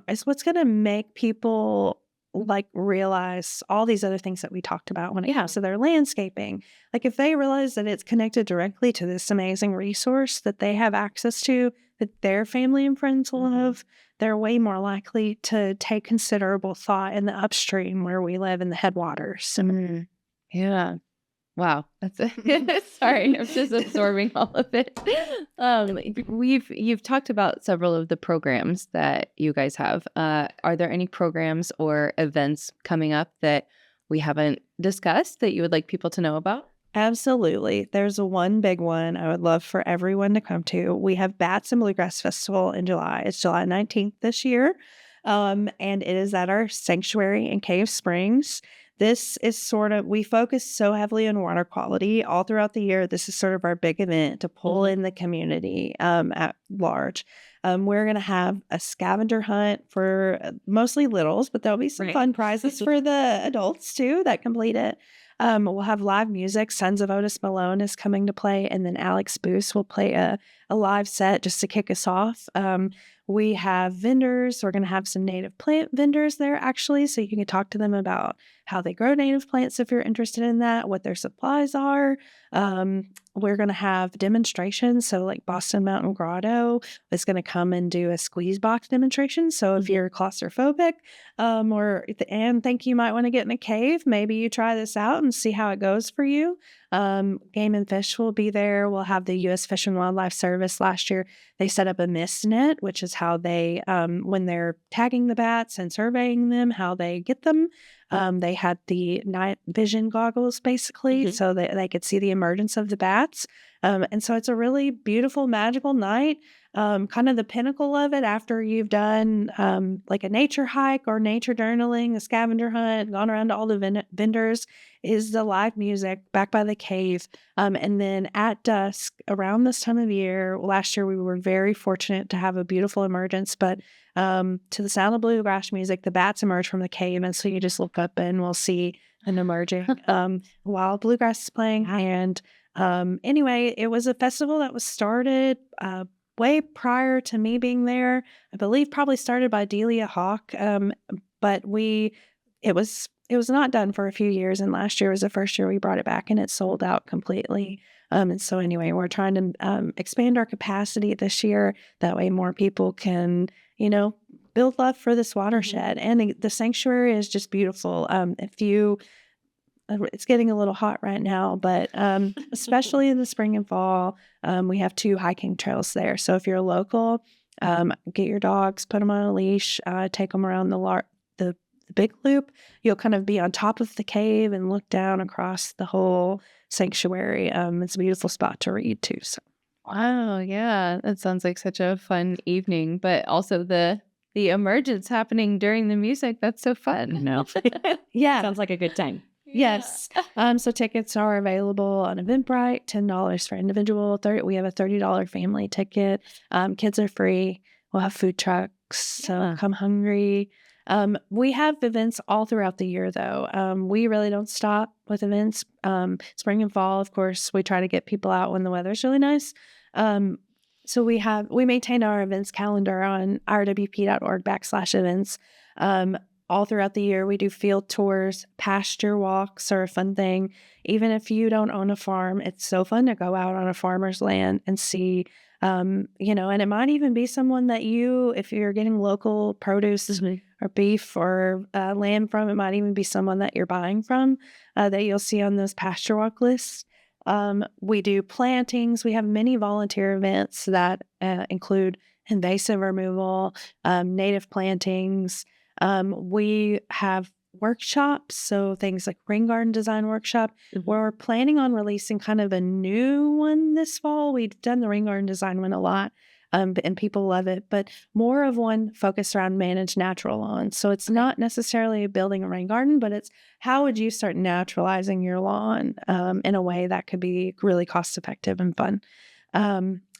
is what's going to make people like realize all these other things that we talked about when it comes to their landscaping. Like if they realize that it's connected directly to this amazing resource that they have access to, that their family and friends love, they're way more likely to take considerable thought in the upstream where we live in the headwaters. Yeah. Wow. That's sorry. I'm just absorbing all of it. You've talked about several of the programs that you guys have. Are there any programs or events coming up that we haven't discussed that you would like people to know about? Absolutely. There's one big one I would love for everyone to come to. We have Bats and Bluegrass Festival in July. It's July 19th this year. And it is at our sanctuary in Cave Springs. This is we focus so heavily on water quality all throughout the year. This is sort of our big event to pull in the community at large. We're going to have a scavenger hunt for mostly littles, but there'll be some fun prizes for the adults too that complete it. We'll have live music. Sons of Otis Malone is coming to play, and then Alex Boos will play a live set just to kick us off. We have vendors. We're going to have some native plant vendors there, actually, so you can talk to them about how they grow native plants if you're interested in that, what their supplies are. We're going to have demonstrations. So like Boston Mountain Grotto is going to come and do a squeeze box demonstration. So if you're claustrophobic and think you might want to get in a cave, maybe you try this out and see how it goes for you. Game and Fish will be there. We'll have the U.S. Fish and Wildlife Service. Last year, they set up a mist net, which is how they, when they're tagging the bats and surveying them, how they get them. They had the night vision goggles, basically, so that they could see the emergence of the bats. And so it's a really beautiful, magical night. Kind of the pinnacle of it after you've done like a nature hike or nature journaling, a scavenger hunt, gone around to all the vendors, is the live music back by the cave. And then at dusk, around this time of year, last year we were very fortunate to have a beautiful emergence, but to the sound of bluegrass music, the bats emerge from the cave. And so you just look up and we'll see an emerging wild bluegrass is playing. And Anyway, it was a festival that was started way prior to me being there. I believe probably started by Delia Hawk. But it was not done for a few years, and last year was the first year we brought it back, and it sold out completely. And so anyway, we're trying to expand our capacity this year. That way, more people can, build love for this watershed. And the sanctuary is just beautiful. If you It's getting a little hot right now, but especially in the spring and fall, we have 2 hiking trails there. So if you're local, get your dogs, put them on a leash, take them around the big loop. You'll kind of be on top of the cave and look down across the whole sanctuary. It's a beautiful spot to read too. So Wow, yeah. That sounds like such a fun evening, but also the emergence happening during the music. That's so fun. No. yeah, Sounds like a good time. yes. So tickets are available on Eventbrite, $10 for individual. We have a $30 family ticket. Kids are free. We'll have food trucks, so Yeah. come hungry. We have events all throughout the year, though. We really don't stop with events. Spring and fall, of course, we try to get people out when the weather's really nice. So we maintain our events calendar on irwp.org/events. All throughout the year, we do field tours. Pasture walks are a fun thing. Even if you don't own a farm, it's so fun to go out on a farmer's land and see, and it might even be someone that if you're getting local produce or beef or lamb from, it might even be someone that you're buying from that you'll see on those pasture walk lists. We do plantings. We have many volunteer events that include invasive removal, native plantings. We have workshops, so things like rain garden design workshop. We're planning on releasing kind of a new one this fall. We've done the rain garden design one a lot, and people love it, but more of one focused around managed natural lawns. So it's not necessarily building a rain garden, but it's how would you start naturalizing your lawn in a way that could be really cost effective and fun.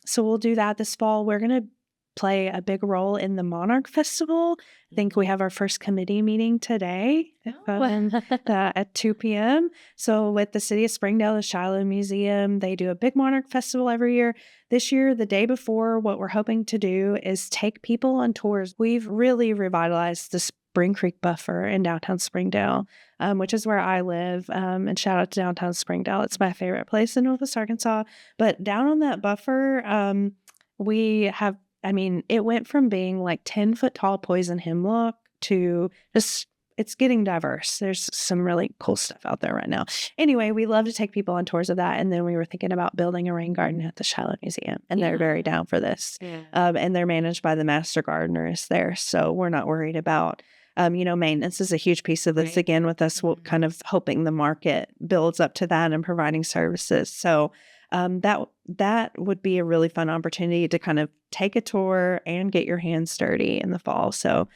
So we'll do that this fall. We're going to play a big role in the Monarch Festival. I think we have our first committee meeting today at 2 p.m. So with the City of Springdale, the Shiloh Museum, they do a big Monarch Festival every year. This year, the day before, what we're hoping to do is take people on tours. We've really revitalized the Spring Creek Buffer in downtown Springdale, which is where I live. And shout out to downtown Springdale. It's my favorite place in Northwest Arkansas. But down on that buffer, we have it went from being like 10-foot tall poison hemlock to just, it's getting diverse. There's some really cool stuff out there right now. Anyway, we love to take people on tours of that. And then we were thinking about building a rain garden at the Shiloh Museum. And they're very down for this. Yeah. And they're managed by the master gardeners there. So we're not worried about, maintenance is a huge piece of this. Right. Again, with us, we're kind of hoping the market builds up to that and providing services. So that would be a really fun opportunity to kind of take a tour and get your hands dirty in the fall. So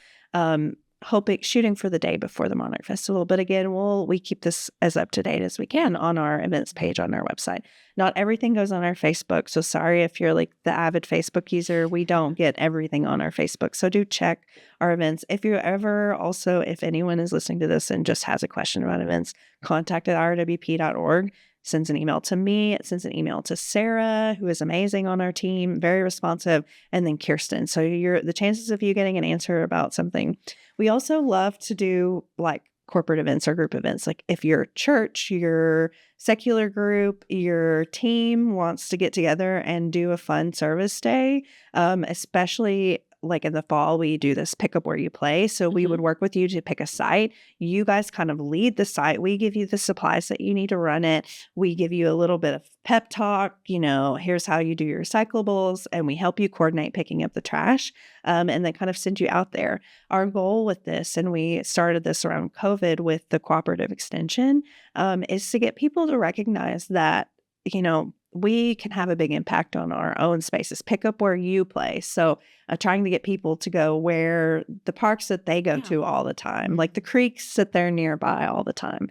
shooting for the day before the Monarch Festival. But again, we keep this as up to date as we can on our events page on our website. Not everything goes on our Facebook. So sorry if you're like the avid Facebook user, we don't get everything on our Facebook. So do check our events. If anyone is listening to this and just has a question about events, contact at IRWP.org. Sends an email to me. It sends an email to Sarah, who is amazing on our team, very responsive, and then Kirsten. So the chances of you getting an answer about something. We also love to do like corporate events or group events. Like if your church, your secular group, your team wants to get together and do a fun service day, especially like in the fall, we do this pick up where you play. So we would work with you to pick a site. You guys kind of lead the site. We give you the supplies that you need to run it. We give you a little bit of pep talk. Here's how you do your recyclables, and we help you coordinate picking up the trash, and then kind of send you out there. Our goal with this, and we started this around COVID with the cooperative extension, is to get people to recognize that, we can have a big impact on our own spaces. Pick up where you play. So trying to get people to go where the parks that they go to all the time, like the creeks that they're nearby all the time.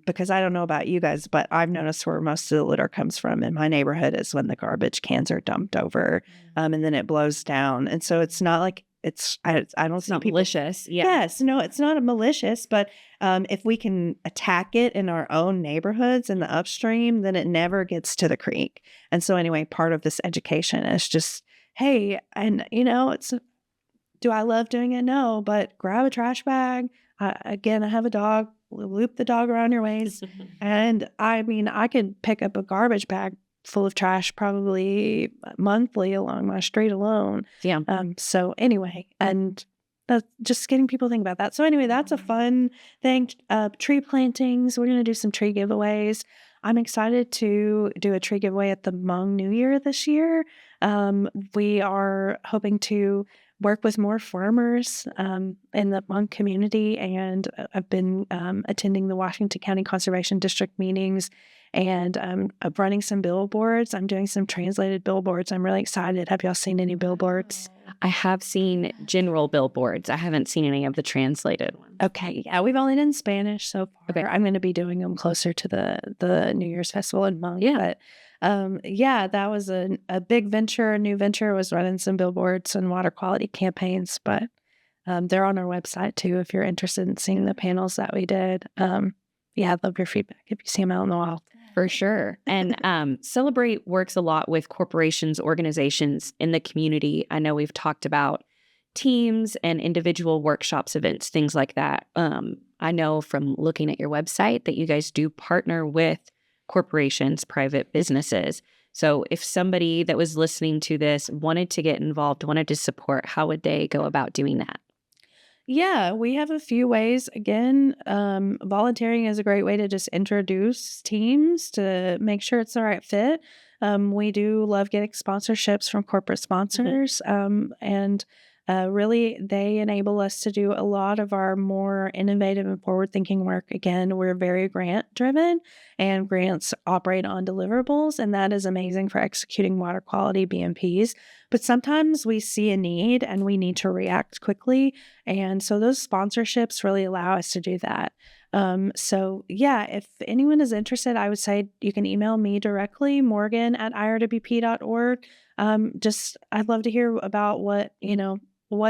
Because I don't know about you guys, but I've noticed where most of the litter comes from in my neighborhood is when the garbage cans are dumped over, and then it blows down. And so it's not like I don't It's see not people. malicious. Yeah. Yes, no, it's not a malicious, but if we can attack it in our own neighborhoods in the upstream, then it never gets to the creek. And so anyway, part of this education is just, hey, and it's, do I love doing it? No, but grab a trash bag. Again, I have a dog. Loop the dog around your waist. And I mean, I could pick up a garbage bag full of trash probably monthly along my street alone. Yeah. So anyway, and that's just getting people to think about that. So anyway, that's a fun thing. Tree plantings. We're going to do some tree giveaways. I'm excited to do a tree giveaway at the Hmong New Year this year. We are hoping to work with more farmers in the Hmong community, and I've been attending the Washington County Conservation District meetings, and I'm running some billboards. I'm doing some translated billboards. I'm really excited. Have y'all seen any billboards? I have seen general billboards. I haven't seen any of the translated ones. Okay, yeah, we've only done Spanish so far. Okay. I'm going to be doing them closer to the New Year's Festival in Hmong. Yeah. But yeah, that was a big venture. A new venture was running some billboards and water quality campaigns, but they're on our website too if you're interested in seeing the panels that we did. Yeah, I'd love your feedback if you see them out in the wild. For sure. And Celebrate works a lot with corporations, organizations in the community. I know we've talked about teams and individual workshops, events, things like that. I know from looking at your website that you guys do partner with corporations, private businesses. So if somebody that was listening to this wanted to get involved, wanted to support, how would they go about doing that? Yeah, we have a few ways. Again, volunteering is a great way to just introduce teams to make sure it's the right fit. We do love getting sponsorships from corporate sponsors, and really they enable us to do a lot of our more innovative and forward-thinking work. Again, we're very grant-driven, and grants operate on deliverables, and that is amazing for executing water quality BMPs. But sometimes we see a need and we need to react quickly. And so those sponsorships really allow us to do that. So yeah, if anyone is interested, I would say you can email me directly, morgan@irwp.org. I'd love to hear about what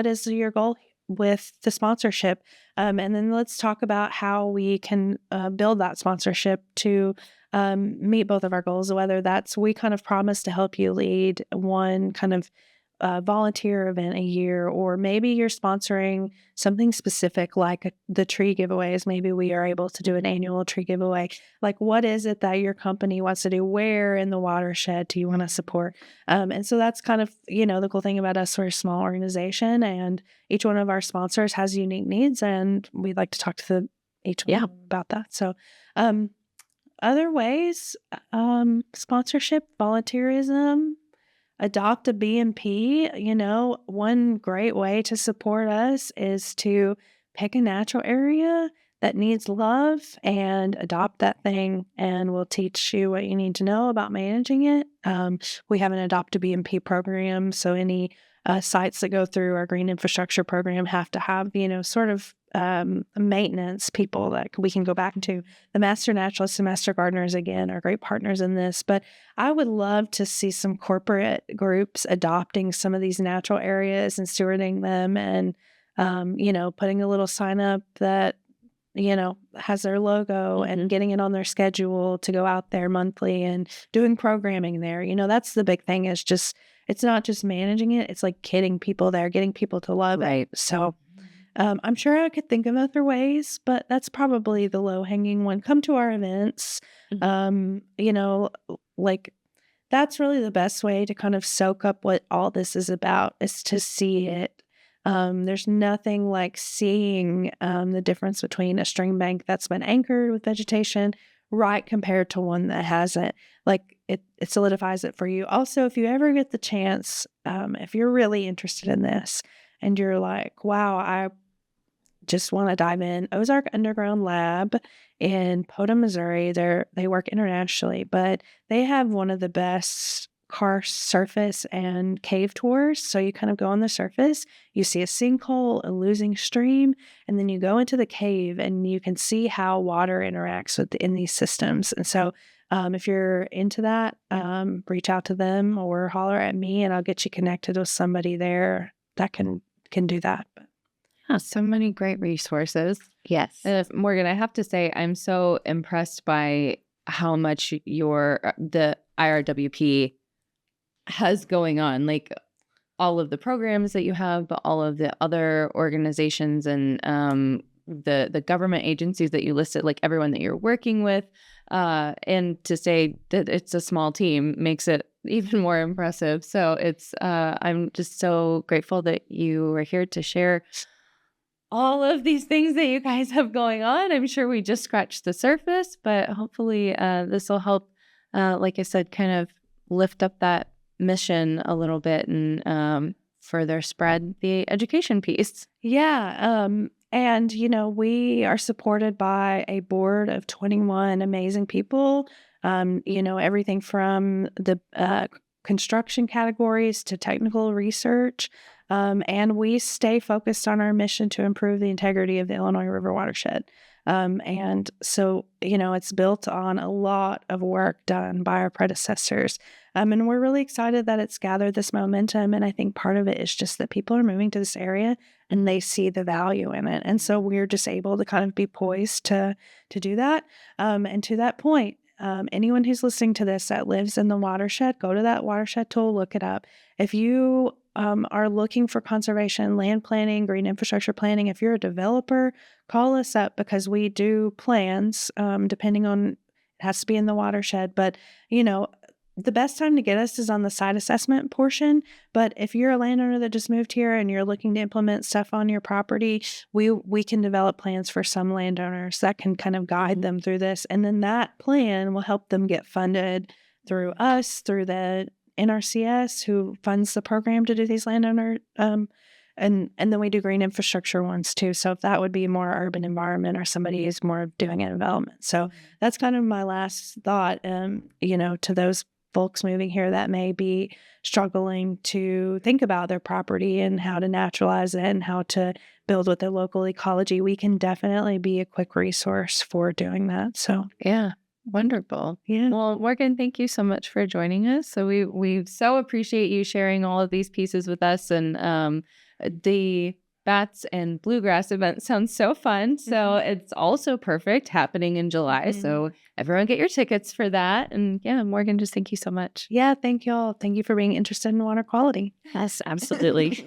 is your goal with the sponsorship? And then let's talk about how we can build that sponsorship to meet both of our goals, whether that's we kind of promise to help you lead one kind of volunteer event a year, or maybe you're sponsoring something specific like the tree giveaways. Maybe we are able to do an annual tree giveaway. Like, what is it that your company wants to do? Where in the watershed do you want to support? And so that's kind of, the cool thing about us. We're a small organization, and each one of our sponsors has unique needs, and we'd like to talk to each one about that. So, other ways, sponsorship, volunteerism, adopt a BMP. One great way to support us is to pick a natural area that needs love and adopt that thing, and we'll teach you what you need to know about managing it. We have an Adopt a BMP program, so any sites that go through our green infrastructure program have to have, sort of maintenance people that we can go back to. The master naturalists and master gardeners, again, are great partners in this, but I would love to see some corporate groups adopting some of these natural areas and stewarding them, and putting a little sign up that has their logo, and getting it on their schedule to go out there monthly and doing programming there. That's the big thing, is just, it's not just managing it, it's like getting people there, getting people to love it. So I'm sure I could think of other ways, but that's probably the low-hanging one. Come to our events. Like, that's really the best way to kind of soak up what all this is about, is to see it. There's nothing like seeing the difference between a stream bank that's been anchored with vegetation right compared to one that hasn't. Like, it solidifies it for you. Also, if you ever get the chance, if you're really interested in this and you're like, wow, I just want to dive in, Ozark Underground Lab in Podum, Missouri, they work internationally, but they have one of the best car surface and cave tours. So you kind of go on the surface, you see a sinkhole, a losing stream, and then you go into the cave and you can see how water interacts in these systems. And so if you're into that, reach out to them or holler at me, and I'll get you connected with somebody there that can can do that. But So many great resources. Yes. Morgan, I have to say, I'm so impressed by how much the IRWP has going on. Like all of the programs that you have, but all of the other organizations and the government agencies that you listed, like everyone that you're working with. And to say that it's a small team makes it even more impressive. So I'm just so grateful that you were here to share all of these things that you guys have going on. I'm sure we just scratched the surface, but hopefully this will help, like I said, kind of lift up that mission a little bit and further spread the education piece. yeah, and we are supported by a board of 21 amazing people. Everything from the construction categories to technical research. And we stay focused on our mission to improve the integrity of the Illinois River Watershed. And so, it's built on a lot of work done by our predecessors. And we're really excited that it's gathered this momentum. And I think part of it is just that people are moving to this area and they see the value in it. And so we're just able to kind of be poised to do that. And to that point, anyone who's listening to this that lives in the watershed, go to that watershed tool, look it up. If you are looking for conservation, land planning, green infrastructure planning, if you're a developer, call us up because we do plans depending on, it has to be in the watershed. But, the best time to get us is on the site assessment portion. But if you're a landowner that just moved here and you're looking to implement stuff on your property, we can develop plans for some landowners that can kind of guide them through this. And then that plan will help them get funded through us, through the NRCS, who funds the program to do these landowner, and then we do green infrastructure ones too. So if that would be more urban environment or somebody who's more doing a development. So that's kind of my last thought, to those folks moving here that may be struggling to think about their property and how to naturalize it and how to build with the local ecology. We can definitely be a quick resource for doing that. So Yeah. Wonderful. yeah. Well, Morgan, thank you so much for joining us. So we so appreciate you sharing all of these pieces with us. And the bats and bluegrass event sounds so fun. So it's also perfect, happening in July. So everyone get your tickets for that. And yeah, Morgan, just thank you so much. Yeah, thank y'all. Thank you for being interested in water quality. Yes, absolutely.